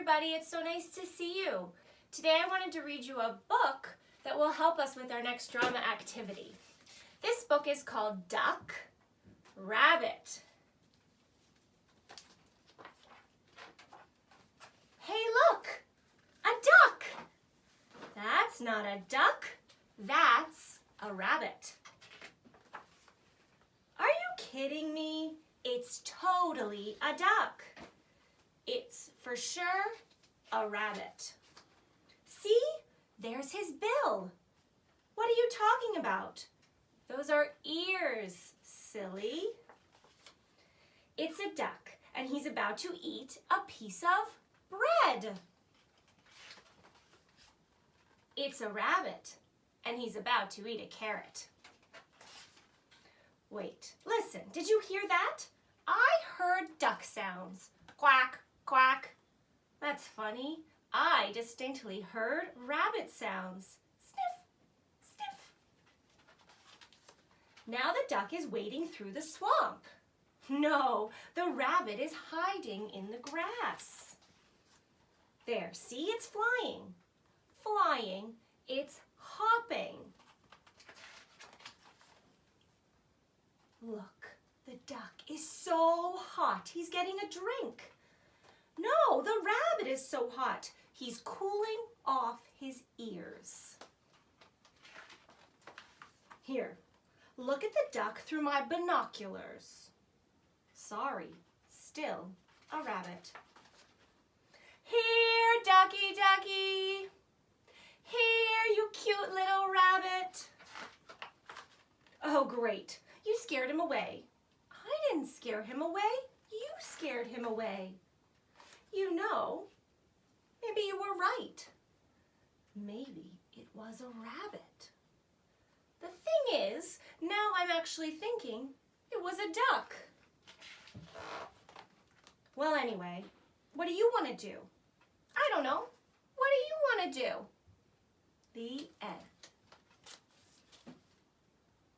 everybody, it's so nice to see you. Today I wanted to read you a book that will help us with our next drama activity. This book is called Duck, Rabbit. Hey look, a duck! That's not a duck, that's a rabbit. Are you kidding me? It's totally a duck. It's for sure a rabbit. See? There's his bill. What are you talking about? Those are ears, silly. It's a duck, and he's about to eat a piece of bread. It's a rabbit, and he's about to eat a carrot. Wait, listen, did you hear that? I heard duck sounds. Quack, quack. That's funny. I distinctly heard rabbit sounds. Sniff, sniff. Now the duck is wading through the swamp. No, the rabbit is hiding in the grass. There, see, it's flying. Flying, it's hopping. Look, the duck is so hot, he's getting a drink. No, the rabbit is so hot, he's cooling off his ears. Here, look at the duck through my binoculars. Sorry, still a rabbit. Here, ducky, ducky. Here, you cute little rabbit. Oh, great. You scared him away. I didn't scare him away. You scared him away. You know, maybe you were right. Maybe it was a rabbit. The thing is, now I'm actually thinking it was a duck. Well, anyway, what do you want to do? I don't know. What do you want to do? The end.